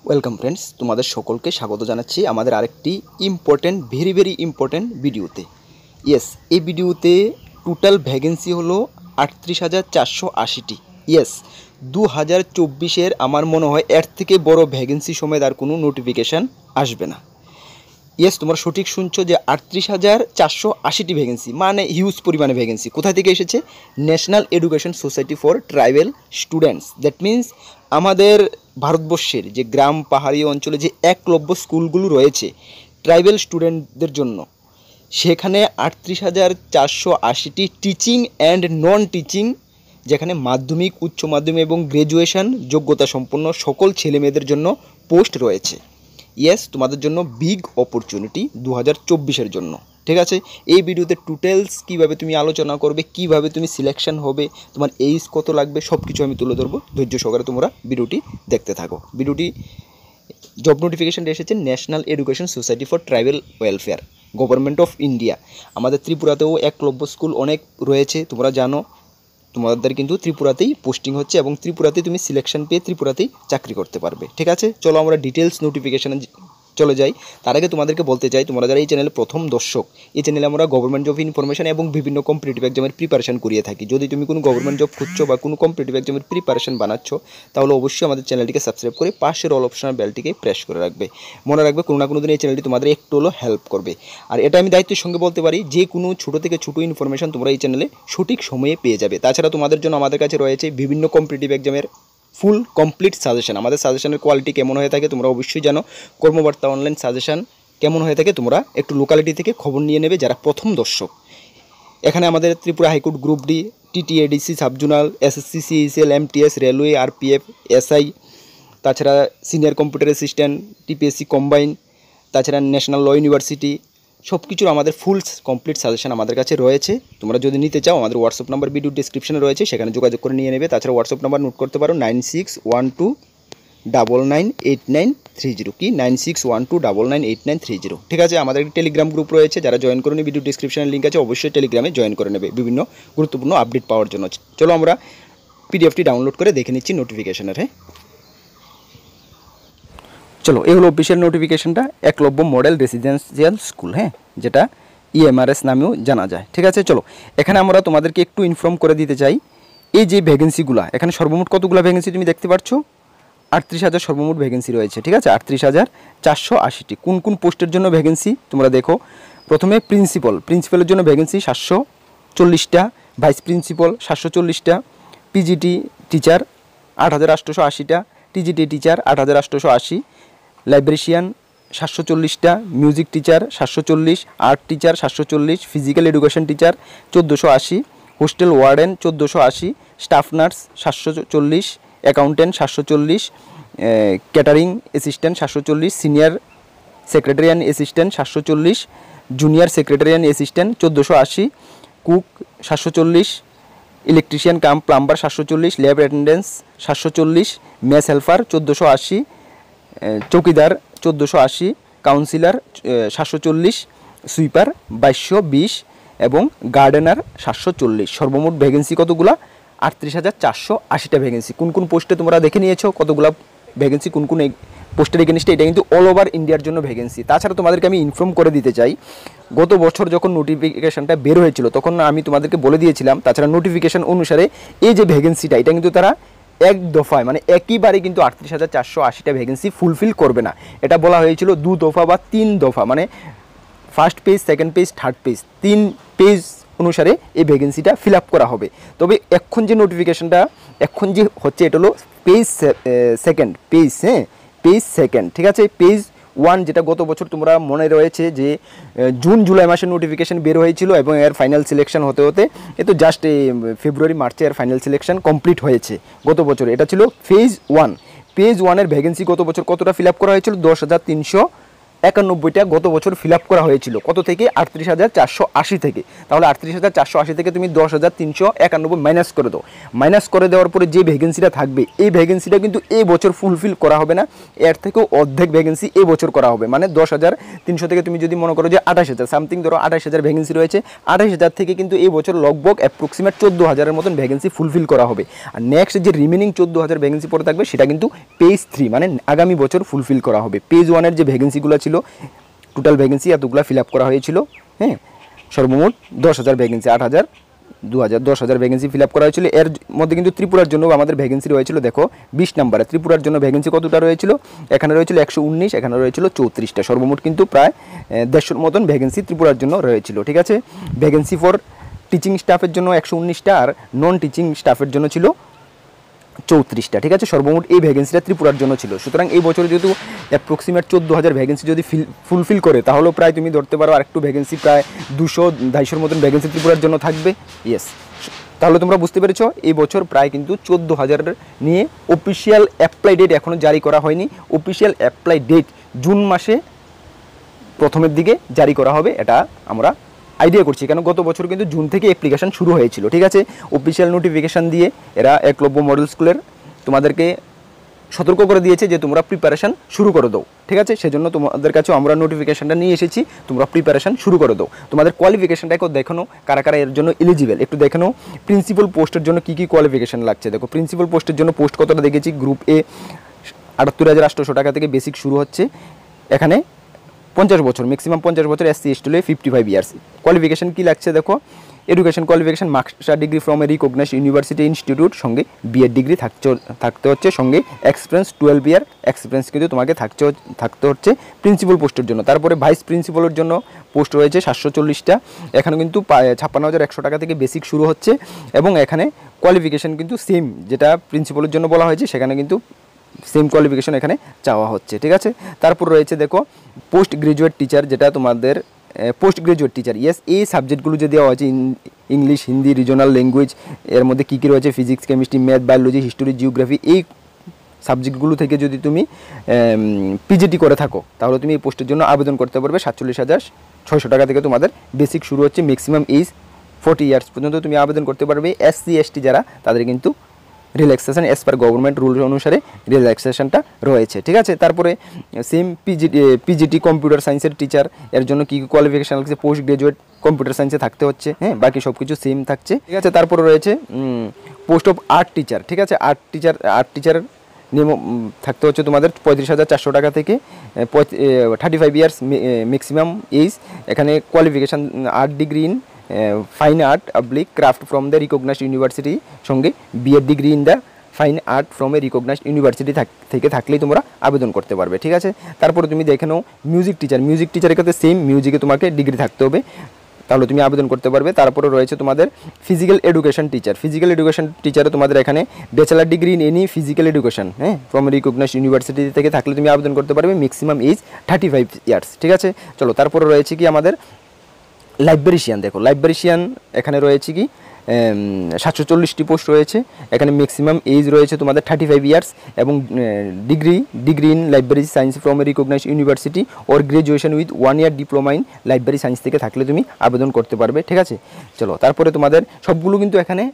Welcome friends, তোমাদের সকলকে স্বাগত জানাচ্ছি আমাদের আরেকটি ইম্পর্টেন্ট ভেরি ইম্পর্টেন্ট ভিডিওতে। ইয়েস, এই ভিডিওতে টোটাল ভ্যাকেন্সি হলো 38,480টি। ইয়েস, 2024-এর আমার মনে হয় এর থেকে বড় ভ্যাকেন্সি সমেত আর কোনো নোটিফিকেশান আসবে না। ইয়েস, তোমরা সঠিক শুনছো যে 38,480টি ভ্যাকেন্সি, মানে হিউজ পরিমাণে ভ্যাকেন্সি। কোথা থেকে এসেছে? National education society for tribal students. That means আমাদের ভারতবর্ষের যে গ্রাম পাহাড়ি অঞ্চলে যে একলব্য স্কুলগুলো রয়েছে ট্রাইবাল স্টুডেন্টদের জন্য, সেখানে 38,480টি টিচিং অ্যান্ড নন টিচিং, যেখানে মাধ্যমিক, উচ্চ মাধ্যমিক এবং গ্র্যাজুয়েশন যোগ্যতা সম্পন্ন সকল ছেলেমেয়েদের জন্য পোস্ট রয়েছে। ইয়েস, তোমাদের জন্য বিগ অপরচুনিটি 2024-এর জন্য। ঠিক আছে, এই ভিডিওতে টোটালস কীভাবে তুমি আলোচনা করবে, কিভাবে তুমি সিলেকশন হবে, তোমার এইজ কত লাগবে, সব কিছু আমি তুলে ধরবো। ধৈর্য সহকারে তোমরা ভিডিওটি দেখতে থাকো। ভিডিওটি জব নোটিফিকেশানটা এসেছে national education society for tribal welfare, government of India. আমাদের ত্রিপুরাতেও একলব্য স্কুল অনেক রয়েছে, তোমরা জানো। তোমাদের কিন্তু ত্রিপুরাতেই পোস্টিং হচ্ছে এবং ত্রিপুরাতেই তুমি সিলেকশন পেয়ে ত্রিপুরাতেই চাকরি করতে পারবে। ঠিক আছে, চলো আমরা ডিটেলস নোটিফিকেশানে চলে যাই। তার আগে তোমাদেরকে বলতে চাই, তোমরা যারা এই চ্যানেলে প্রথম দর্শক, এই চ্যানেলে আমরা গভর্নমেন্ট জব ইনফরমেশন এবং বিভিন্ন কম্পিটিটিভ এক্সামের প্রিপারেশন করিয়ে থাকি। যদি তুমি কোনো গভর্নমেন্ট জব খুঁজছো বা কোনো কম্পিটিটিভ এক্সামের প্রিপারেশন বানাচ্ছ, তাহলে অবশ্যই আমাদের চ্যানেলটিকে সাবস্ক্রাইব করে পাশের অল অপশনাল বেলটিকে প্রেস করে রাখবে। মনে রাখবে, কোনো না কোনো দিন এই চ্যানেলটি তোমাদের একটু হলেও হেল্প করবে। আর এটা আমি দায়িত্বের সঙ্গে বলতে পারি, যে কোনো ছোটো থেকে ছোটো ইনফরমেশন তোমরা এই চ্যানেলে সঠিক সময়ে পেয়ে যাবে। তাছাড়া তোমাদের জন্য আমাদের কাছে রয়েছে বিভিন্ন কম্পিটিটিভ এক্সামের ফুল কমপ্লিট সাজেশন। আমাদের সাজেশনের কোয়ালিটি কেমন হয়ে থাকে তোমরা অবশ্যই জানো। কর্মবার্তা অনলাইন সাজেশন কেমন হয়ে থাকে তোমরা একটু লোকালিটি থেকে খবর নিয়ে নেবে যারা প্রথম দর্শক। এখানে আমাদের Tripura high court group D, TTADC, subzonal, SSC, CHL, MTS, railway, RPF, SI, তাছাড়া senior computer assistant, TPSC combine, তাছাড়া ন্যাশনাল ল ইউনিভার্সিটি, সব কিছুর আমাদের ফুল কমপ্লিট সাজেশন আমাদের কাছে রয়েছে। তোমরা যদি নিতে চাও আমাদের হোয়াটসঅ্যাপ নাম্বার ভিডিও ডিসক্রিপশনে রয়েছে, সেখানে যোগাযোগ করে নিয়ে নেবে। তাছাড়া হোয়াটসঅ্যাপ নাম্বার নোট করতে পারো 9612998930, কি 9612998930। ঠিক আছে, আমাদের একটি টেলিগ্রাম গ্রুপ রয়েছে, যারা জয়েন করে ভিডিও ডিসক্রিপশনের লিঙ্ক আছে, অবশ্যই টেলিগ্রামে জয়েন করে নেবে বিভিন্ন গুরুত্বপূর্ণ আপডেট পাওয়ার জন্য। চলো আমরা পিডিএফটি ডাউনলোড করে দেখে নিচ্ছি নোটিফিকেশনের। হ্যাঁ চলো, এই হলো অফিসিয়াল নোটিফিকেশনটা, একলব্য মডেল রেসিডেন্সিয়াল স্কুল, হ্যাঁ, যেটা ইএমআরএস নামেও জানা যায়। ঠিক আছে, চলো এখানে আমরা তোমাদেরকে একটু ইনফর্ম করে দিতে চাই, এই যে ভ্যাকেন্সিগুলো, এখানে সর্বমোট কতগুলো ভ্যাকেন্সি তুমি দেখতে পাচ্ছ? 38,000 সর্বমোট ভ্যাকেন্সি রয়েছে। ঠিক আছে, 38,480টি। কোন কোন পোস্টের জন্য ভ্যাকেন্সি তোমরা দেখো। প্রথমে প্রিন্সিপালের জন্য ভ্যাকেন্সি 740টা, ভাইস প্রিন্সিপাল 740টা, পিজিটি টিচার 8,880টা, টিজিটি টিচার 8,880, লাইব্রেরিয়ান 740টা, music teacher 740, art teacher 740, physical education teacher 1,480, hostel warden 1,480, staff nurse 740, accountant 740, catering assistant 740, senior secretariat assistant 740, junior secretariat assistant 1,480, cook 740, electrician cum plumber 740, lab attendance 740, mess helper 1,480, চৌকিদার 1,480, councillor 740, sweeper 220 এবং gardener 740। সর্বমোট vacancy কতগুলা? 38,480টা vacancy. কোন কোন পোস্টে তোমরা দেখে নিয়েছো কতগুলা ভ্যাকেন্সি, কোন কোন পোস্টের এগেনস্টে, এটা কিন্তু অল ওভার ইন্ডিয়ার জন্য ভ্যাকেন্সি। তাছাড়া তোমাদেরকে আমি ইনফর্ম করে দিতে চাই, গত বছর যখন নোটিফিকেশানটা বের হয়েছিল তখন আমি তোমাদেরকে বলে দিয়েছিলাম, তাছাড়া নোটিফিকেশান অনুসারে এই যে ভ্যাকেন্সিটা, এটা কিন্তু তারা এক দফায় মানে একইবারে কিন্তু 38,480টা ভ্যাকেন্সি ফুলফিল করবে না। এটা বলা হয়েছিল 2 দফা বা 3 দফা, মানে first page, second page, third page, 3 page অনুসারে এই ভ্যাকেন্সিটা ফিল আপ করা হবে। তবে এখন যে নোটিফিকেশানটা এখন যে হচ্ছে, এটা হলো পেজ সেকেন্ড পেজ, হ্যাঁ পেজ সেকেন্ড। ঠিক আছে, পেজ 1 যেটা গত বছর তোমরা মনে রয়েছে যে জুন জুলাই মাসে নোটিফিকেশান বের হয়েছিল এবং এর ফাইনাল সিলেকশন হতে হতে এ তো জাস্ট ফেব্রুয়ারি মার্চে এর ফাইনাল সিলেকশন কমপ্লিট হয়েছে গত বছর। এটা ছিল ফেজ 1। পেজ 1-এর ভ্যাকেন্সি গত বছর কতটা ফিল আপ করা হয়েছিল? 91টা গত বছর ফিল আপ করা হয়েছিল কত থেকে 38,480 থেকে। তাহলে 38,480 থেকে তুমি 10,391 মাইনাস করে দাও। মাইনাস করে দেওয়ার পরে যে ভ্যাকেন্সিটা থাকবে এই ভ্যাকেন্সিটা কিন্তু এই বছর ফুলফিল করা হবে না, এর থেকেও অর্ধেক ভ্যাকেন্সি এই বছর করা হবে। মানে 10,300 থেকে তুমি যদি মনে করো যে 28,000 সামথিং, ধরো 28,000 ভ্যাকেন্সি রয়েছে, 28,000 থেকে কিন্তু এই বছর লগভগ অ্যাপ্রক্সিমেট 14,000-এর মতন ভ্যাকেন্সি ফুলফিল করা হবে। আর নেক্সট যে রিমেনিং 14,000 ভ্যাকেন্সি পড়ে থাকবে সেটা কিন্তু পেজ 3 মানে আগামী বছর ফুলফিল করা হবে। পেজ 1-এর যে ভ্যাকেন্সিগুলো ছিল টোটাল ভ্যাকেন্সি এতগুলো ফিল আপ করা হয়েছিল, হ্যাঁ, সর্বমোট 10,000 ভ্যাকেন্সি, 8,000 2,000 10,000 ভ্যাকেন্সি ফিল আপ করা হয়েছিল। এর মধ্যে কিন্তু ত্রিপুরার জন্য আমাদের ভ্যাকেন্সি রয়েছিল, দেখো 20 নম্বরে ত্রিপুরার জন্য ভ্যাকেন্সি কতটা রয়েছিল, এখানে রয়েছিল 119, এখানে রয়েছিল 34টা, সর্বমোট কিন্তু প্রায় 150 মতন ভ্যাকেন্সি ত্রিপুরার জন্য রয়েছিল। ঠিক আছে, ভ্যাকেন্সি ফর টিচিং স্টাফের জন্য 119টা আর নন টিচিং স্টাফের জন্য ছিল 34টা। ঠিক আছে, সর্বমোট এই ভ্যাকেন্সিটা ত্রিপুরার জন্য ছিল। সুতরাং এই বছর যেহেতু অ্যাপ্রক্সিমেট 14,000 ভ্যাকেন্সি যদি ফুলফিল করে, তাহলেও প্রায় তুমি ধরতে পারো আর একটু ভ্যাকেন্সি, প্রায় 200-250 মতন ভ্যাকেন্সি ত্রিপুরার জন্য থাকবে। ইয়েস, তাহলে তোমরা বুঝতে পেরেছ এই বছর প্রায় কিন্তু 14,000 নিয়ে অফিসিয়াল অ্যাপ্লাই ডেট এখনও জারি করা হয়নি। অফিসিয়াল অ্যাপ্লাই ডেট জুন মাসে প্রথমের দিকে জারি করা হবে, এটা আমরা আইডিয়া করছি, কেন গত বছর কিন্তু জুন থেকে অ্যাপ্লিকেশান শুরু হয়েছিল। ঠিক আছে, অফিসিয়াল নোটিফিকেশান দিয়ে এরা একলব্য মডেল স্কুলের তোমাদেরকে সতর্ক করে দিয়েছে যে তোমরা প্রিপারেশান শুরু করে দাও। ঠিক আছে, সেজন্য তোমাদের কাছেও আমরা নোটিফিকেশানটা নিয়ে এসেছি, তোমরা প্রিপারেশান শুরু করে দাও। তোমাদের কোয়ালিফিকেশানটা একটু দেখানো, কারা কারা এর জন্য এলিজিবল একটু দেখানো। প্রিন্সিপাল পোস্টের জন্য কী কী কোয়ালিফিকেশান লাগছে দেখো। প্রিন্সিপাল পোস্টের জন্য পোস্ট কতটা দেখেছি, গ্রুপ এ 78,800 টাকা থেকে বেসিক শুরু হচ্ছে, এখানে 50 বছর ম্যাক্সিমাম 50 বছর, SC ST 55 ইয়ার্স। কোয়ালিফিকেশান কী লাগছে দেখো, education qualification master degree from a recognised university institute, সঙ্গে বিএড ডিগ্রি থাকতে হচ্ছে, সঙ্গে এক্সপিরিয়েন্স 12 ইয়ার এক্সপিরিয়েন্স কিন্তু তোমাকে থাকতে হচ্ছে প্রিন্সিপাল পোস্টের জন্য। তারপরে ভাইস প্রিন্সিপালের জন্য পোস্ট রয়েছে 740টা, এখানে কিন্তু 56,100 টাকা থেকে বেসিক শুরু হচ্ছে, এবং এখানে কোয়ালিফিকেশান কিন্তু সেম যেটা প্রিন্সিপালের জন্য বলা হয়েছে, সেখানে কিন্তু সেম কোয়ালিফিকেশন এখানে চাওয়া হচ্ছে। ঠিক আছে, তারপর রয়েছে দেখো পোস্ট গ্রাজুয়েট টিচার, যেটা তোমাদের পোস্ট গ্রাজুয়েট টিচার। ইয়েস, এই সাবজেক্টগুলো যে দেওয়া হয়েছে ইংলিশ, হিন্দি, রিজনাল ল্যাঙ্গুয়েজ, এর মধ্যে কী কী রয়েছে physics, chemistry, math, biology, history, geography, এই সাবজেক্টগুলো থেকে যদি তুমি পিজিটি করে থাকো তাহলে তুমি এই পোস্টের জন্য আবেদন করতে পারবে। 47,600 টাকা থেকে তোমাদের বেসিক শুরু হচ্ছে, ম্যাক্সিমাম এজ 40 ইয়ার্স পর্যন্ত তুমি আবেদন করতে পারবে। SC ST যারা, তাদের কিন্তু relaxation as per government rule অনুসারে রিল্যাক্সেশনটা রয়েছে। ঠিক আছে, তারপরে সেম পিজিটি কম্পিউটার সায়েন্সের টিচার, এর জন্য কী কোয়ালিফিকেশান লাগছে, পোস্ট গ্রাজুয়েট কম্পিউটার সায়েন্সে থাকতে হচ্ছে, হ্যাঁ, বাকি সব কিছু সেম থাকছে। ঠিক আছে, তারপরে রয়েছে পোস্ট অফ আর্ট টিচার। ঠিক আছে, আর্ট টিচার নিয়ম থাকতে হচ্ছে তোমাদের 35,400 টাকা থেকে 35 ইয়ার্স ম্যাক্সিমাম এজ। এখানে qualification art degree in fine art craft from the recognised university, সঙ্গে BEd degree in the fine art from a recognised university থেকে থাকলেই তোমরা আবেদন করতে পারবে। ঠিক আছে, তারপরে তুমি দেখে নাও মিউজিক টিচারের ক্ষেত্রে সেম, মিউজিকে তোমাকে ডিগ্রি থাকতে হবে, তাহলে তুমি আবেদন করতে পারবে। তারপরে রয়েছে তোমাদের ফিজিক্যাল এডুকেশন টিচারে তোমাদের এখানে bachelor degree in any physical education, হ্যাঁ, ফ্রম রিকগনাইজড ইউনিভার্সিটি থেকে থাকলে তুমি আবেদন করতে পারবে, ম্যাক্সিমাম এজ 35 ইয়ার্স। ঠিক আছে, চলো তারপরে রয়েছে কি আমাদের লাইব্রেরিশিয়ান। দেখো লাইব্রেরিশিয়ান এখানে রয়েছে কি 740টি পোস্ট রয়েছে, এখানে ম্যাক্সিমাম এজ রয়েছে তোমাদের 35 ইয়ার্স, এবং degree in library science from a recognised university or graduation with 1 year diploma in library science থেকে থাকলে তুমি আবেদন করতে পারবে। ঠিক আছে, চলো তারপরে তোমাদের সবগুলো কিন্তু এখানে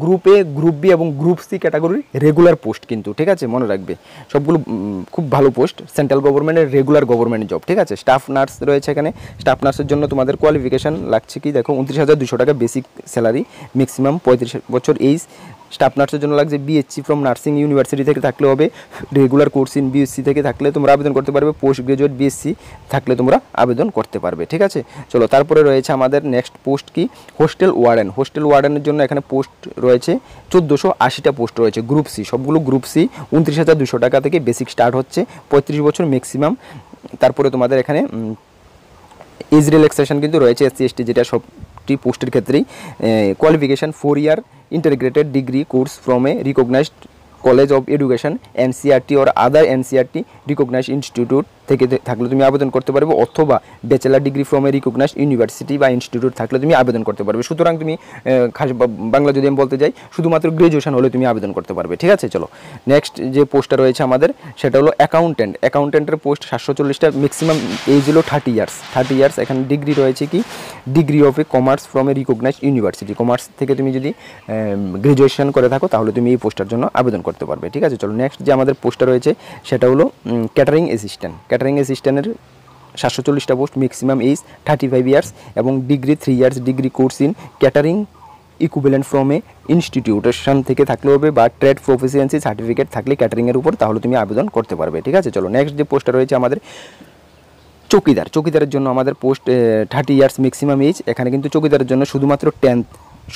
গ্রুপ এ, গ্রুপ বি এবং গ্রুপ সি ক্যাটাগরির রেগুলার পোস্ট কিন্তু। ঠিক আছে, মনে রাখবে সবগুলো খুব ভালো পোস্ট, সেন্ট্রাল গভর্নমেন্টের রেগুলার গভর্নমেন্ট জব। ঠিক আছে, স্টাফ নার্স রয়েছে এখানে, স্টাফ নার্সের জন্য তোমাদের কোয়ালিফিকেশান লাগছে কি দেখো 29,200 টাকা বেসিক স্যালারি, ম্যাক্সিমাম 35 বছর এজ। স্টাফ নার্সের জন্য লাগছে বিএসসি ফ্রম নার্সিং ইউনিভার্সিটি থেকে থাকলে হবে, রেগুলার কোর্স ইন বিএসসি থেকে থাকলে তোমরা আবেদন করতে পারবে, পোস্ট গ্রাজুয়েট বিএসসি থাকলে তোমরা আবেদন করতে পারবে। ঠিক আছে, চলো তারপরে রয়েছে আমাদের নেক্সট পোস্ট কি হোস্টেল ওয়ার্ডেনের জন্য এখানে পোস্ট রয়েছে 1480টা পোস্ট রয়েছে, গ্রুপ সি, সবগুলো গ্রুপ সি। 29,200 টাকা থেকে বেসিক স্টার্ট হচ্ছে, 35 বছর ম্যাক্সিমাম। তারপরে তোমাদের এখানে এজ রিল্যাক্সেশন কিন্তু রয়েছে SC ST, যেটা সবটি পোস্টের ক্ষেত্রেই। Qualification 4 year integrated degree course from a recognized college of education NCERT or other NCERT recognized institute থেকে থাকলে তুমি আবেদন করতে পারবে, অথবা bachelor degree from a recognised university বা ইনস্টিটিউট থাকলে তুমি আবেদন করতে পারবে। সুতরাং তুমি খাস বাংলা যদি আমি বলতে যাই, শুধুমাত্র গ্র্যাজুয়েশন হলে তুমি আবেদন করতে পারবে। ঠিক আছে, চলো নেক্সট যে পোস্টটা রয়েছে আমাদের সেটা হলো অ্যাকাউন্টেন্টের পোস্ট 740টা, ম্যাক্সিমাম এজ হলো 30 ইয়ার্স। এখানে ডিগ্রি রয়েছে কি, degree of a commerce from a recognised university, commerce থেকে তুমি যদি গ্র্যাজুয়েশন করে থাকো তাহলে তুমি এই পোস্টার জন্য আবেদন করতে পারবে। ঠিক আছে, চলো নেক্সট যে আমাদের পোস্টটা রয়েছে সেটা হলো ক্যাটারিং অ্যাসিস্ট্যান্টের 740টা পোস্ট, ম্যাক্সিমাম এজ 35 ইয়ার্স এবং degree 3 years degree course in catering equivalent from a institution থেকে থাকলে হবে, বা ট্রেড প্রফিসিয়েন্সি সার্টিফিকেট থাকলে ক্যাটারিংয়ের উপর, তাহলে তুমি আবেদন করতে পারবে। ঠিক আছে, চলো নেক্সট যে পোস্টটা রয়েছে আমাদের চৌকিদারের জন্য আমাদের পোস্ট 30 ইয়ার্স ম্যাক্সিমাম এজ। এখানে কিন্তু চৌকিদারের জন্য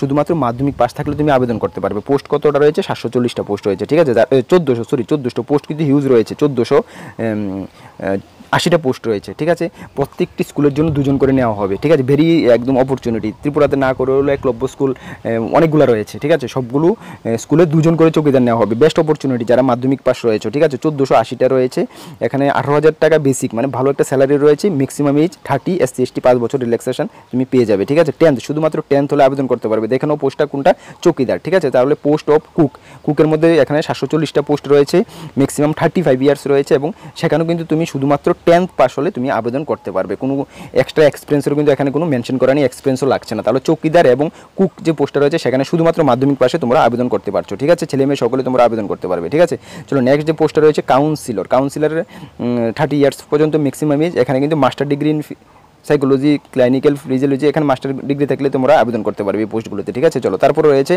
শুধুমাত্র মাধ্যমিক পাস থাকলে তুমি আবেদন করতে পারবে। পোস্ট কতটা রয়েছে, 740টা পোস্ট রয়েছে। ঠিক আছে, 1400 পোস্ট কিন্তু হিউজ রয়েছে, 1480টা পোস্ট রয়েছে। ঠিক আছে, প্রত্যেকটি স্কুলের জন্য 2জন করে নেওয়া হবে। ঠিক আছে, ভেরি একদম অপরচুনিটি, ত্রিপুরাতে না করে হলো একলব্য স্কুল অনেকগুলো রয়েছে। ঠিক আছে, সবগুলো স্কুলে 2জন করে চৌকিদার নেওয়া হবে। বেস্ট অপরচুনিটি যারা মাধ্যমিক পাস রয়েছে। ঠিক আছে, 1480টা রয়েছে। এখানে 18,000 টাকা বেসিক, মানে ভালো একটা স্যালারি রয়েছে। ম্যাক্সিমাম এজ 30, SC ST 5 বছর রিল্যাক্সেশন তুমি পেয়ে যাবে। ঠিক আছে, 10th, শুধুমাত্র 10th হলে আবেদন করতে পারবে। দেখানো পোস্টটা কোনটা, চৌকিদার। ঠিক আছে, তাহলে পোস্ট অফ কুকের মধ্যে এখানে 740টা পোস্ট রয়েছে, ম্যাক্সিমাম 35 ইয়ার্স রয়েছে, এবং সেখানেও কিন্তু তুমি শুধুমাত্র 10th পাস হলে তুমি আবেদন করতে পারবে। কোনো এক্সট্রা এক্সপিরিয়েন্সেরও কিন্তু এখানে কোনো মেনশন করা নেই, এক্সপিরিয়েন্সও লাগছে না। তাহলে চৌকিদার এবং কুক যে পোস্টটা রয়েছে সেখানে শুধুমাত্র মাধ্যমিক পাশে তোমরা আবেদন করতে পারছো। ঠিক আছে, ছেলে মেয়ে সকলে তোমরা আবেদন করতে পারবে। ঠিক আছে, চলো নেক্সট যে পোস্টটা রয়েছে কাউন্সিলরের 30 ইয়ার্স পর্যন্ত ম্যাক্সিমাম এজ। এখানে কিন্তু master degree in psychology, clinical physiology, এখানে মাস্টার ডিগ্রি থাকলে তোমরা আবেদন করতে পারবে এই পোস্টগুলোতে। ঠিক আছে, চলো তারপর রয়েছে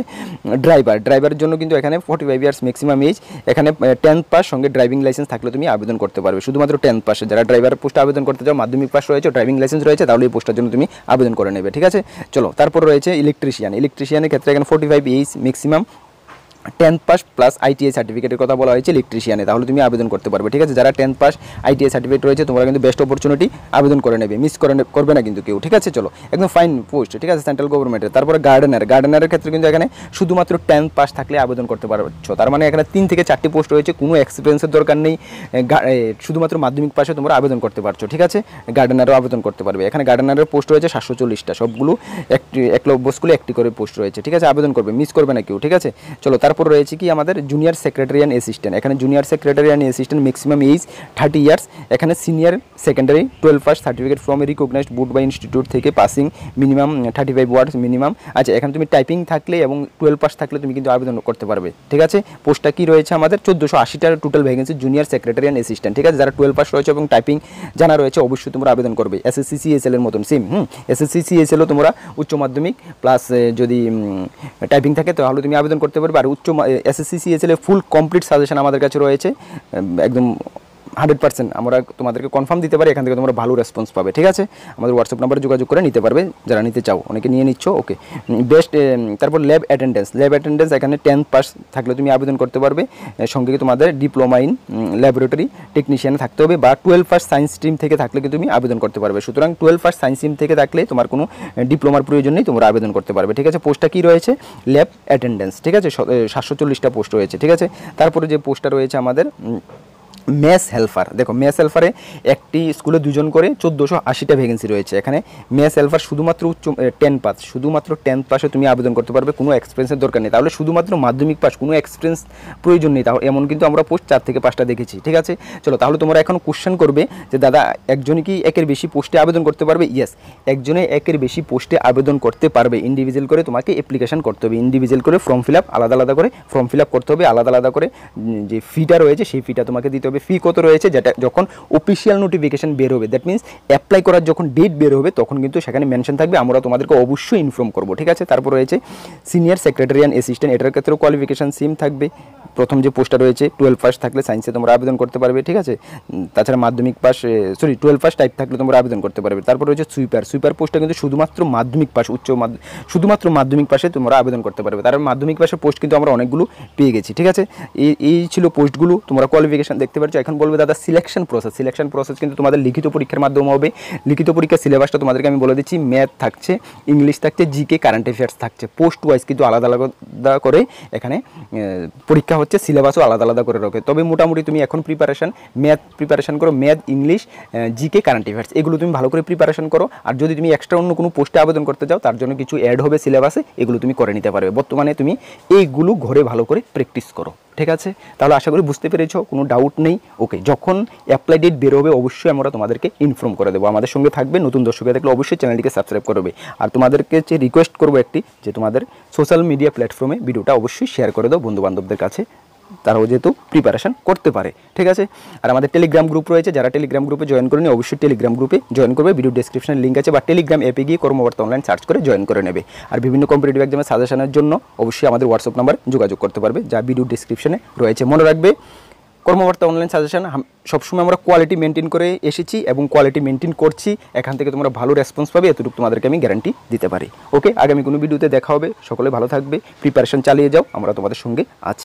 ড্রাইভারের জন্য কিন্তু এখানে 45 ইয়ার্স ম্যাক্সিমাম এজ। এখানে 10th পাস সঙ্গে ড্রাইভিং লাইসেন্স থাকলে তুমি আবেদন করতে পারবে। শুধুমাত্র 10th পাসে যারা ড্রাইভার পোস্টে আবেদন করতে চাও, মাধ্যমিক পাস রয়েছে, ড্রাইভিং লাইসেন্স রয়েছে, তাহলে এই পোস্টের জন্য তুমি আবেদন করে নেবে। ঠিক আছে, চলো তারপর রয়েছে ইলেকট্রিশিয়ানের ক্ষেত্রে এখানে 45 age maximum, 10th pass plus ITI সার্টিফিকেটের কথা বলা হয়েছে ইলেকট্রিশিয়ানে, তাহলে তুমি আবেদন করতে পারবে। ঠিক আছে, যারা 10th পাস ITI সার্টিফিকেট রয়েছে তোমরা কিন্তু বেস্ট অপরচুনিটি আবেদন করে নেবে, মিস করবে না কিন্তু কেউ। ঠিক আছে, চলো একদম ফাইন পোস্ট। ঠিক আছে, সেন্ট্রাল গভর্নমেন্টের। তারপরে গার্ডেনারের ক্ষেত্রে কিন্তু এখানে শুধুমাত্র 10th পাস থাকলে আবেদন করতে পারছো। তার মানে এখানে 3 থেকে 4টি পোস্ট রয়েছে, কোনো এক্সপিরিয়েন্সের দরকার নেই, শুধুমাত্র মাধ্যমিক পাশে তোমরা আবেদন করতে পারছো। ঠিক আছে, গার্ডেনারও আবেদন করতে পারবে। এখানে গার্ডেনারের পোস্ট রয়েছে 740টা, সবগুলো একলব্য স্কুলে একটি করে পোস্ট রয়েছে। ঠিক আছে, আবেদন করবে, মিস করবে না কেউ। ঠিক আছে, চলো তারপর রয়েছে কি আমাদের জুনিয়র সেক্রেটারিয়ান অ্যাসিস্ট্যান্ট। এখানে junior secretariat assistant maximum age 30 years. এখানে senior secondary 12 pass certificate from a recognised board বা ইনস্টিটিউট থেকে পাসিং, মিনিমাম 35 ওয়ার্ডস মিনিমাম। আচ্ছা, এখানে তুমি টাইপিং থাকলে এবং 12 পাস থাকলে তুমি কিন্তু আবেদন করতে পারবে। ঠিক আছে, পোস্টটা কি রয়েছে আমাদের 1480টার total vacancy junior secretariat assistant. ঠিক আছে, যারা 12 পাস রয়েছে এবং টাইপিং জানা রয়েছে অবশ্যই তোমরা আবেদন করবে। SSC CSL এর মতন সেম SSC CSLও তোমরা উচ্চ মাধ্যমিক প্লাস যদি টাইপিং থাকে তাহলে তুমি আবেদন করতে পারবে। আর SSC CSL এর ফুল কমপ্লিট সাজেশন আমাদের কাছে রয়েছে, একদম 100% আমরা তোমাদেরকে কনফার্ম দিতে পারি, এখান থেকে তোমরা ভালো রেসপন্স পাবে। ঠিক আছে, আমাদের হোয়াটসঅ্যাপ নাম্বারে যোগাযোগ করে নিতে পারবে যারা নিতে চাও, অনেকে নিয়ে নিচ্ছ। ওকে, বেস্ট। তারপর ল্যাব অ্যাটেন্ডেন্স এখানে 10th পাস থাকলে তুমি আবেদন করতে পারবে, সঙ্গে তোমাদের ডিপ্লোমা ইন ল্যাবরেটরি টেকনিশিয়ান থাকতে হবে, বা 12 পাস সায়েন্স স্ট্রিম থেকে থাকলে কিন্তু তুমি আবেদন করতে পারবে। সুতরাং 12 পাস সায়েন্স স্ট্রিম থেকে থাকলে তোমার কোনো ডিপ্লোমার প্রয়োজন নেই, তোমরা আবেদন করতে পারবে। ঠিক আছে, পোস্টটা কি রয়েছে, ল্যাব অ্যাটেন্ডেন্স। ঠিক আছে, 740টা পোস্ট রয়েছে। ঠিক আছে, তারপরে যে পোস্টটা রয়েছে আমাদের মেস হেল্পার। দেখো, মেস হেল্পারে একটি স্কুলে 2জন করে 1480টা ভ্যাকেন্সি রয়েছে। এখানে মেস হেল্পার শুধুমাত্র 10th পাসে তুমি আবেদন করতে পারবে, কোনো এক্সপিরিয়েন্সের দরকার নেই। তাহলে শুধুমাত্র মাধ্যমিক পাস, কোনো এক্সপিরিয়েন্স প্রয়োজন নেই, তাহলে এমন কিন্তু আমরা পোস্ট 4 থেকে 5টা দেখেছি। ঠিক আছে, চলো তাহলে তোমরা এখন কোশ্চেন করবে যে দাদা একজনই কি একের বেশি পোস্টে আবেদন করতে পারবে? ইয়েস, একজনে একের বেশি পোস্টে আবেদন করতে পারবে। ইন্ডিভিজুয়াল করে তোমাকে অ্যাপ্লিকেশন করতে হবে, ইন্ডিভিজুয়াল করে ফর্ম ফিল আপ আলাদা করে ফর্ম ফিল আপ করতে হবে, আলাদা করে যে ফিটা রয়েছে সেই ফিটা তোমাকে দিতে হবে। ফি কত রয়েছে, যেটা যখন অফিসিয়াল নোটিফিকেশন বের হবে, দ্যাট মিনস অ্যাপ্লাই করার যখন ডেট বের হবে তখন কিন্তু সেখানে মেনশন থাকবে, আমরা তোমাদেরকে অবশ্যই ইনফর্ম করব। ঠিক আছে, তারপর রয়েছে সিনিয়র সেক্রেটারিয়ান অ্যাসিস্ট্যান্ট, এটার ক্ষেত্রেও কোয়ালিফিকেশন সেম থাকবে। প্রথম যে পোস্টটা রয়েছে 12 পাস থাকলে সায়েন্সে তোমরা আবেদন করতে পারবে। ঠিক আছে, তাছাড়া মাধ্যমিক পাস 12 পাস টাইপ থাকলে তোমরা আবেদন করতে পারবে। তারপর রয়েছে সুইপার পোস্টটা কিন্তু শুধুমাত্র মাধ্যমিক পাস, শুধুমাত্র মাধ্যমিক পাশে তোমরা আবেদন করতে পারবে। তার মাধ্যমিক পাশের পোস্ট কিন্তু আমরা অনেকগুলো পেয়ে গেছি। ঠিক আছে, এই ছিল পোস্টগুলো, তোমরা কোয়ালিফিকেশন দেখতে পারছো। এখন বলবে দাদা সিলেকশন প্রসেস কিন্তু তোমাদের লিখিত পরীক্ষার মাধ্যমে হবে। লিখিত পরীক্ষার সিলেবাসটা তোমাদেরকে আমি বলে দিচ্ছি, ম্যাথ থাকছে, ইংলিশ থাকছে, জিকে, কারেন্ট অ্যাফেয়ার্স থাকছে। পোস্ট ওয়াইজ কিন্তু আলাদা আলাদা করে এখানে পরীক্ষা হচ্ছে, সিলেবাসও আলাদা আলাদা করে রাখে। তবে মোটামুটি তুমি এখন ম্যাথ প্রিপারেশন করো, math, English, GK, current affairs, এগুলো তুমি ভালো করে প্রিপারেশন করো। আর যদি তুমি এক্সট্রা অন্য কোনো পোস্টে আবেদন করতে চাও, তার জন্য কিছু অ্যাড হবে সিলেবাসে, এগুলো তুমি করে নিতে পারবে। বর্তমানে তুমি এইগুলো ঘরে ভালো করে প্র্যাকটিস করো, ঠিক আছে? তাহলে আশা করি বুঝতে পেরেছো, কোনো ডাউট নেই। ওকে, যখন অ্যাপ্লাই ডেট বের হবে অবশ্যই আমরা তোমাদেরকে ইনফর্ম করে দেবো। আমাদের সঙ্গে থাকবে, নতুন দর্শকরা দেখলে অবশ্যই চ্যানেলটিকে সাবস্ক্রাইব করবে। আর তোমাদেরকে যে রিকোয়েস্ট করবো একটি, যে তোমাদের সোশ্যাল মিডিয়া প্ল্যাটফর্মে ভিডিওটা অবশ্যই শেয়ার করে দাও বন্ধুবান্ধবদের কাছে, তারাও যেহেতু প্রিপারেশন করতে পারে, ঠিক আছে? আর আমাদের টেলিগ্রাম গ্রুপ রয়েছে, যারা টেলিগ্রাম গ্রুপে জয়েন করেনি অবশ্যই টেলিগ্রাম গ্রুপে জয়েন করবে। ভিডিও ডেসক্রিপশনে লিঙ্ক আছে, বা টেলিগ্রাম অ্যাপে গিয়ে কর্মবার্তা অনলাইন সার্চ করে জয়েন করে নেবে। আর বিভিন্ন কম্পিটিটিভ এক্সামের সাজেশনের জন্য অবশ্যই আমাদের হোয়াটসঅ্যাপ নাম্বার যোগাযোগ করতে পারবে, যা ভিডিও ডেসক্রিপশনে রয়েছে। মনে রাখবে, কর্মবার্তা অনলাইন সাজেশন সবসময় আমরা কোয়ালিটি মেনটেন করে এসেছি এবং কোয়ালিটি মেনটেন করছি। এখান থেকে তোমরা ভালো রেসপন্স পাবে, এতটুকু তোমাদেরকে আমি গ্যারান্টি দিতে পারি। ওকে, আগামী কোনো ভিডিওতে দেখা হবে। সকলে ভালো থাকবে, প্রিপারেশন চালিয়ে যাও, আমরা তোমাদের সঙ্গে আছি।